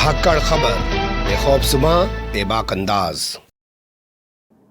धाकड़ खबर, बेखौफजुमा बेबाक अंदाज।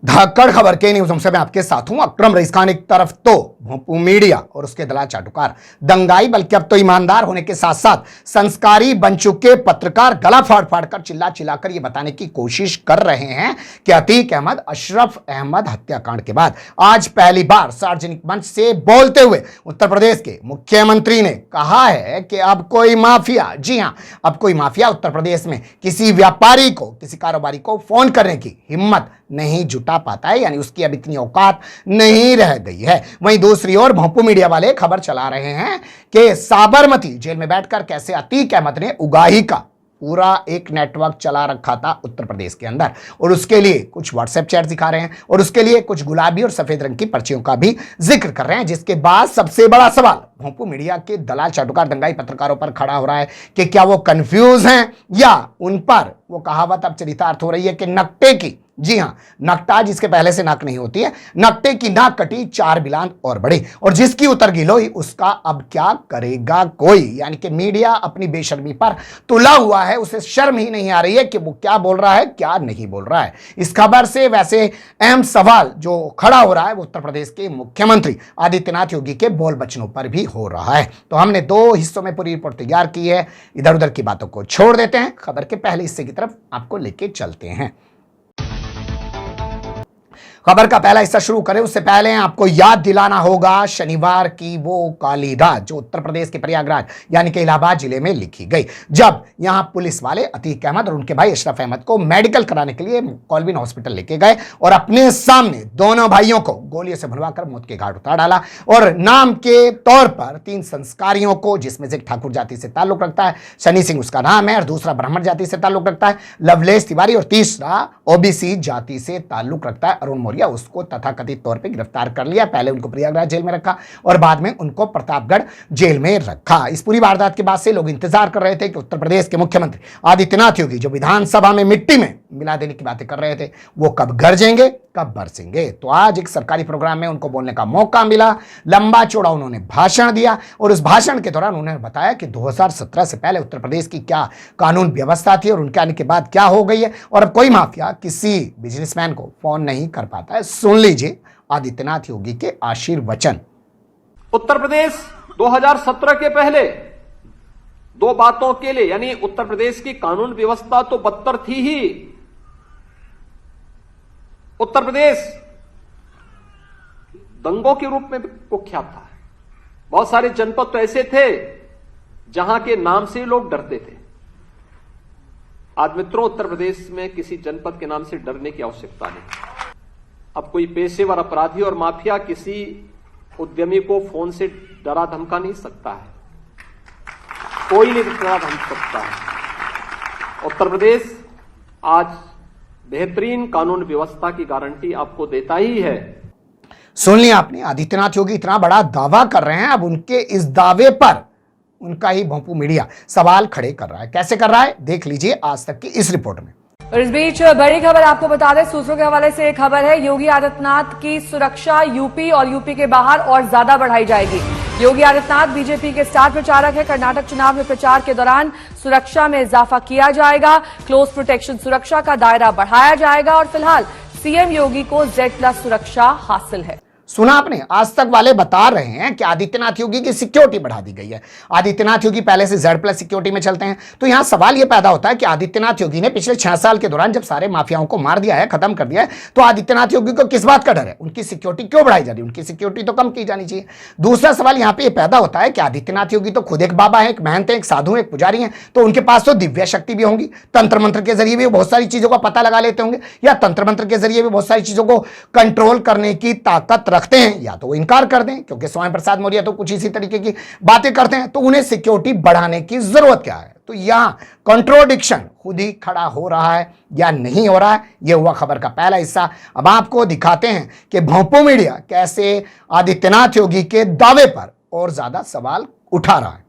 धाकड़ खबर के न्यूज़ से मैं आपके साथ हूं अकरम रईस खान। एक तरफ तो भोंपू मीडिया और उसके दलाल चाटुकार दंगाई, बल्कि अब तो ईमानदार होने के साथ साथ संस्कारी बन चुके पत्रकार गला फाड़ फाड़ कर चिल्ला चिल्लाकर ये बताने की कोशिश कर रहे हैं कि अतीक अहमद, अशरफ अहमद हत्याकांड के बाद आज पहली बार सार्वजनिक मंच से बोलते हुए उत्तर प्रदेश के मुख्यमंत्री ने कहा है कि अब कोई माफिया, जी हां, अब कोई माफिया उत्तर प्रदेश में किसी व्यापारी को, किसी कारोबारी को फोन करने की हिम्मत नहीं जुटा पाता है, यानी उसकी अब इतनी औकात नहीं रह गई है। वहीं दूसरी ओर भोंपू मीडिया वाले खबर चला रहे हैं कि साबरमती जेल में बैठकर कैसे अतीक अहमद ने उगाही का पूरा एक नेटवर्क चला रखा था उत्तर प्रदेश के अंदर, और उसके लिए कुछ व्हाट्सएप चैट दिखा रहे हैं और उसके लिए कुछ गुलाबी और सफेद रंग की पर्चियों का भी जिक्र कर रहे हैं। जिसके बाद सबसे बड़ा सवाल भोंपू मीडिया के दलाल चाटुकार दंगाई पत्रकारों पर खड़ा हो रहा है कि क्या वो कंफ्यूज हैं या उन पर वो कहावत अब चरितार्थ हो रही है कि नकटे की, जी हां, नकटा जिसके पहले से नाक नहीं होती है, नकटे की नाक कटी चार बिलान और बढ़ी, और जिसकी उतर गिलोई उसका अब क्या करेगा कोई। यानी कि मीडिया अपनी बेशर्मी पर तुला हुआ है, उसे शर्म ही नहीं आ रही है कि वो क्या बोल रहा है, क्या नहीं बोल रहा है। इस खबर से वैसे अहम सवाल जो खड़ा हो रहा है वो उत्तर प्रदेश के मुख्यमंत्री आदित्यनाथ योगी के बोल बचनों पर भी हो रहा है। तो हमने दो हिस्सों में पूरी रिपोर्ट तैयार की है, इधर उधर की बातों को छोड़ देते हैं, खबर के पहले हिस्से की तरफ आपको लेके चलते हैं। खबर का पहला हिस्सा शुरू करें उससे पहले आपको याद दिलाना होगा शनिवार की वो काली रात जो उत्तर प्रदेश के प्रयागराज यानी कि इलाहाबाद जिले में लिखी गई, जब यहां पुलिस वाले अतीक अहमद और उनके भाई अशरफ अहमद को मेडिकल कराने के लिए कॉलविन हॉस्पिटल लेके गए और अपने सामने दोनों भाइयों को गोलियों से भुनवाकर मौत के घाट उतार डाला। और नाम के तौर पर तीन संस्कारियों को, जिसमें से एक ठाकुर जाति से ताल्लुक रखता है, सनी सिंह उसका नाम है, और दूसरा ब्राह्मण जाति से ताल्लुक रखता है लवलेश तिवारी, और तीसरा ओबीसी जाति से ताल्लुक रखता है अरुण मौर्य, उसको तथाकथित तौर पे गिरफ्तार कर लिया। पहले उनको प्रयागराज जेल में रखा और बाद में उनको प्रतापगढ़ जेल में रखा। इस पूरी वारदात के बाद से लोग इंतजार कर रहे थे कि उत्तर प्रदेश के मुख्यमंत्री आदित्यनाथ योगी जो विधानसभा में मिट्टी में मिला देने की बातें कर रहे थे वो कब गरजेंगे, कब बरसेंगे। तो आज एक सरकारी प्रोग्राम में उनको बोलने का मौका मिला, लंबा चौड़ा उन्होंने भाषण दिया और उस भाषण के दौरान उन्होंने बताया कि 2017 से पहले उत्तर प्रदेश की क्या कानून व्यवस्था थी और उनके आने के बाद क्या हो गई है, और अब कोई माफिया किसी बिजनेसमैन को फोन नहीं कर पाता है। सुन लीजिए आदित्यनाथ योगी के आशीर्वचन। उत्तर प्रदेश 2017 के पहले दो बातों के लिए, यानी उत्तर प्रदेश की कानून व्यवस्था तो बदतर थी ही, उत्तर प्रदेश दंगों के रूप में कुख्यात था। बहुत सारे जनपद तो ऐसे थे जहां के नाम से लोग डरते थे। आज मित्रों, उत्तर प्रदेश में किसी जनपद के नाम से डरने की आवश्यकता नहीं। अब कोई पेशेवर अपराधी और माफिया किसी उद्यमी को फोन से डरा धमका नहीं सकता है, कोई नहीं डरा धमक सकता है। उत्तर प्रदेश आज बेहतरीन कानून व्यवस्था की गारंटी आपको देता ही है। सुन लिया आपने, आदित्यनाथ योगी इतना बड़ा दावा कर रहे हैं, अब उनके इस दावे पर उनका ही भोंपू मीडिया सवाल खड़े कर रहा है। कैसे कर रहा है देख लीजिए आज तक की इस रिपोर्ट में। और इस बीच बड़ी खबर आपको बता दें, सूत्रों के हवाले से एक खबर है, योगी आदित्यनाथ की सुरक्षा यूपी और यूपी के बाहर और ज्यादा बढ़ाई जाएगी। योगी आदित्यनाथ बीजेपी के स्टार प्रचारक है। कर्नाटक चुनाव में प्रचार के दौरान सुरक्षा में इजाफा किया जाएगा, क्लोज प्रोटेक्शन सुरक्षा का दायरा बढ़ाया जाएगा और फिलहाल सीएम योगी को Z+ सुरक्षा हासिल है। सुना आपने, आज तक वाले बता रहे हैं कि आदित्यनाथ योगी की सिक्योरिटी बढ़ा दी गई है। आदित्यनाथ योगी पहले से Z+ सिक्योरिटी में चलते हैं। तो यहां सवाल यह पैदा होता है कि आदित्यनाथ योगी ने पिछले 6 साल के दौरान जब सारे माफियाओं को मार दिया है, खत्म कर दिया है, तो आदित्यनाथ योगी को किस बात का डर है? उनकी सिक्योरिटी क्यों बढ़ाई जा रही है? उनकी सिक्योरिटी तो कम की जानी चाहिए। दूसरा सवाल यहां पर यह पैदा होता है कि आदित्यनाथ योगी तो खुद एक बाबा है, एक महंत है, एक साधु है, एक पुजारी है, तो उनके पास तो दिव्य शक्ति भी होंगी, तंत्र मंत्र के जरिए भी बहुत सारी चीजों का पता लगा लेते होंगे, या तंत्र मंत्र के जरिए भी बहुत सारी चीजों को कंट्रोल करने की ताकत रखते हैं, या तो वो इनकार कर दें क्योंकि स्वामी प्रसाद मौर्य तो कुछ इसी तरीके की बातें करते हैं, तो उन्हें सिक्योरिटी बढ़ाने की जरूरत क्या है? तो यहां कॉन्ट्रोडिक्शन खुद ही खड़ा हो रहा है या नहीं हो रहा है, यह हुआ खबर का पहला हिस्सा। अब आपको दिखाते हैं कि भोंपू मीडिया कैसे आदित्यनाथ योगी के दावे पर और ज्यादा सवाल उठा रहा है।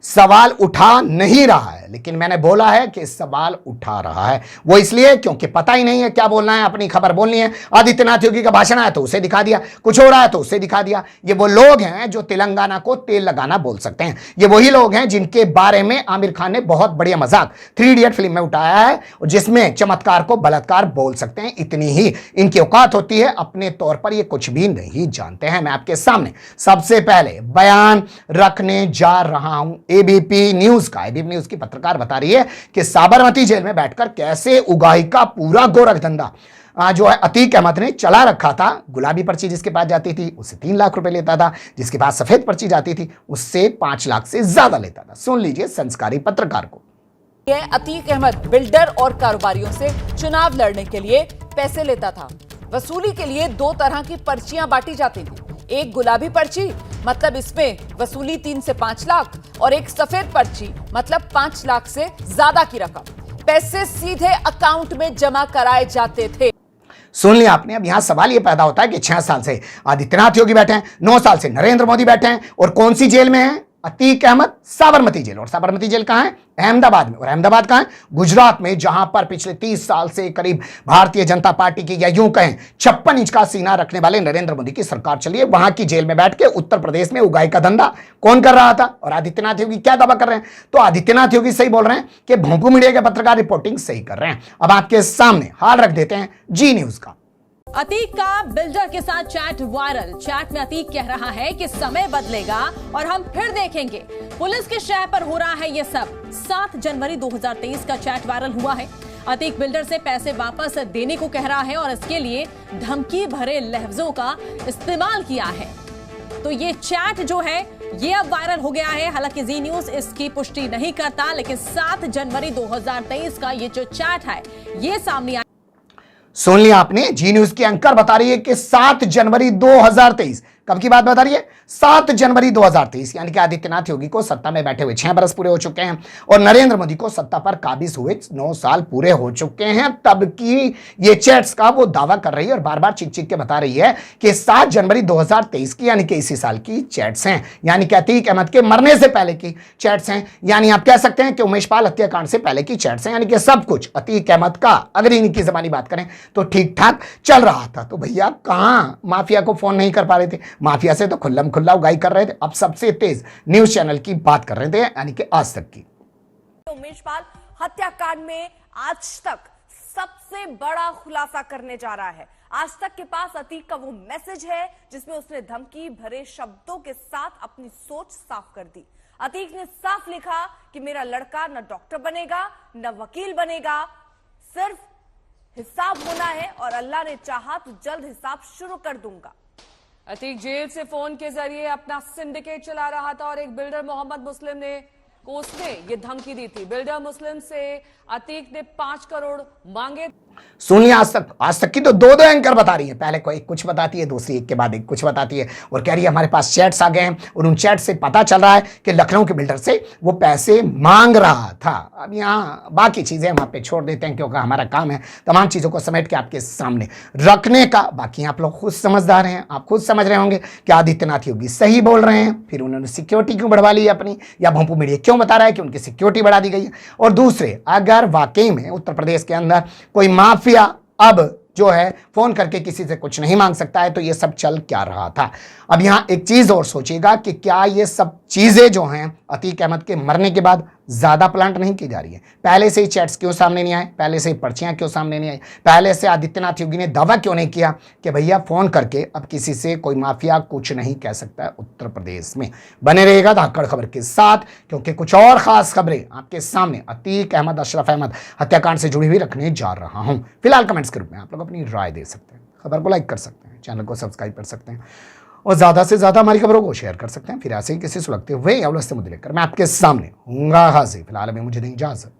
सवाल उठा नहीं रहा है, है, लेकिन मैंने बोला है कि सवाल उठा रहा है। वो इसलिए क्योंकि पता ही नहीं है क्या बोलना है, अपनी खबर बोलनी है। आदित्यनाथ योगी का भाषण है तो उसे दिखा दिया, कुछ हो रहा है तो उसे दिखा दिया। ये वो लोग हैं जो तेलंगाना को तेल लगाना बोल सकते हैं। ये वही लोग हैं जिनके बारे में आमिर खान ने बहुत बढ़िया मजाक 3 इडियट फिल्म में उठाया है, जिसमें चमत्कार को बलात्कार बोल सकते हैं। इतनी ही इनकी औकात होती है, अपने तौर पर ये कुछ भी नहीं जानते हैं। मैं आपके सामने सबसे पहले बयान रखने जा रहा हूं एबीपी न्यूज का। एबीपी न्यूज की पत्रकार बता रही है कि साबरमती जेल में बैठकर कैसे उगाही का पूरा गोरख धंधा जो है अतीक अहमद ने चला रखा था। गुलाबी पर्ची जिसके पास जाती थी उससे 3 लाख रुपए लेता था, जिसके पास सफेद पर्ची जाती थी उससे 5 लाख से ज्यादा लेता था। सुन लीजिए संस्कारी पत्रकार को। अतीक अहमद बिल्डर और कारोबारियों से चुनाव लड़ने के लिए पैसे लेता था। वसूली के लिए 2 तरह की पर्चियां बांटी जाती थी। एक गुलाबी पर्ची, मतलब इसमें वसूली 3 से 5 लाख, और एक सफेद पर्ची, मतलब 5 लाख से ज्यादा की रकम। पैसे सीधे अकाउंट में जमा कराए जाते थे। सुन लिया आपने। अब यहां सवाल यह पैदा होता है कि 6 साल से आदित्यनाथ योगी बैठे हैं, 9 साल से नरेंद्र मोदी बैठे हैं, और कौन सी जेल में है? अतीक अहमद साबरमती जेल। और साबरमती जेल कहां है? अहमदाबाद में। और अहमदाबाद कहां है? गुजरात में, जहां पर पिछले 30 साल से करीब भारतीय जनता पार्टी की, या यूं कहें 56 इंच का सीना रखने वाले नरेंद्र मोदी की सरकार चली है। वहां की जेल में बैठ के उत्तर प्रदेश में उगाही का धंधा कौन कर रहा था? और आदित्यनाथ योगी क्या दावा कर रहे हैं? तो आदित्यनाथ योगी सही बोल रहे हैं कि भोंपू मीडिया के पत्रकार रिपोर्टिंग सही कर रहे हैं। अब आपके सामने हाल रख देते हैं जी न्यूज का। अतीक का बिल्डर के साथ चैट वायरल। चैट में अतीक कह रहा है कि समय बदलेगा और हम फिर देखेंगे। पुलिस के शह पर हो रहा है ये सब। 7 जनवरी 2023 का चैट वायरल हुआ है। अतीक बिल्डर से पैसे वापस देने को कह रहा है और इसके लिए धमकी भरे लफ्जों का इस्तेमाल किया है। तो ये चैट जो है ये अब वायरल हो गया है। हालांकि जी न्यूज इसकी पुष्टि नहीं करता, लेकिन 7 जनवरी 2023 का ये जो चैट है ये सामने आया। सुन लिया आपने। जी न्यूज की एंकर बता रही है कि 7 जनवरी 2023 कब की बात बता रही है? 7 जनवरी 2023, यानी कि आदित्यनाथ योगी को सत्ता में बैठे हुए 6 बरस पूरे हो चुके हैं और नरेंद्र मोदी को सत्ता पर काबिज हुए 9 साल पूरे हो चुके हैं। तब की ये चैट्स का वो दावा कर रही है और बार बार चिक चिक के बता रही है कि 7 जनवरी 2023 की, यानी कि इसी साल की चैट्स हैं, यानी कि अतीक अहमद के मरने से पहले की चैट्स हैं। यानी आप कह सकते हैं कि उमेश पाल हत्याकांड से पहले की चैट्स हैं, यानी कि सब कुछ अतीक अहमद का, अगर इनकी जबानी बात करें तो ठीक ठाक चल रहा था। तो भैया कहां माफिया को फोन नहीं कर पा रहे थे? माफिया से तो खुल्लम खुल्ला उगाही कर रहे थे। अब सबसे तेज न्यूज चैनल की बात कर रहे थे, यानी कि आज तक की। उमेश पाल हत्याकांड में आज तक सबसे बड़ा खुलासा करने जा रहा है। आज तक के पास अतीक का वो मैसेज है जिसमें उसने धमकी भरे शब्दों के साथ अपनी सोच साफ कर दी। अतीक ने साफ लिखा कि मेरा लड़का न डॉक्टर बनेगा न वकील बनेगा, सिर्फ हिसाब होना है और अल्लाह ने चाहा तो जल्द हिसाब शुरू कर दूंगा। अतीक जेल से फोन के जरिए अपना सिंडिकेट चला रहा था और एक बिल्डर मोहम्मद मुस्लिम को उसने ये धमकी दी थी। बिल्डर मुस्लिम से अतीक ने 5 करोड़ मांगे। सुन लिया आज तक की तो 2 एंकर बता रही है। पहले कोई कुछ बताती है, दूसरी एक के बाद एक कुछ बताती है और कह रही है हमारे पास चैट्स आ गए हैं और उन चैट से पता चल रहा है कि लखनऊ के बिल्डर से वो पैसे मांग रहा था। अब यहाँ बाकी चीजें हम आप पे छोड़ देते हैं क्योंकि हमारा काम है तमाम चीजों को समेट के आपके सामने रखने का। बाकी आप लोग खुद समझदार हैं, आप खुद समझ रहे होंगे कि आदित्यनाथ योगी सही बोल रहे हैं। फिर उन्होंने सिक्योरिटी क्यों बढ़वा ली अपनी, या भोंपू मीडिया क्यों बता रहा है कि उनकी सिक्योरिटी बढ़ा दी गई है। और दूसरे, अगर वाकई में उत्तर प्रदेश के अंदर कोई माफिया अब जो है फोन करके किसी से कुछ नहीं मांग सकता है तो ये सब चल क्या रहा था। अब यहां एक चीज और सोचिएगा कि क्या ये सब चीजें जो हैं अतीक अहमद के मरने के बाद ज्यादा प्लांट नहीं की जा रही है? पहले से ही चैट्स क्यों सामने नहीं आए? पहले से ही पर्चियां क्यों सामने नहीं आई? पहले से आदित्यनाथ योगी ने दावा क्यों नहीं किया कि भैया फोन करके अब किसी से कोई माफिया कुछ नहीं कह सकता है उत्तर प्रदेश में? बने रहेगा धाकड़ खबर के साथ, क्योंकि कुछ और खास खबरें आपके सामने अतीक अहमद, अशरफ अहमद हत्याकांड से जुड़ी हुई रखने जा रहा हूं। फिलहाल कमेंट्स के रूप में आप लोग अपनी राय दे सकते हैं, खबर को लाइक कर सकते हैं, चैनल को सब्सक्राइब कर सकते हैं और ज्यादा से ज्यादा हमारी खबरों को शेयर कर सकते हैं। फिर ऐसे ही किसी सुलगते हुए या उलझते मुद्दे लेकर मैं आपके सामने हूंगा हाजिर। फिलहाल अभी मुझे दें इजाजत।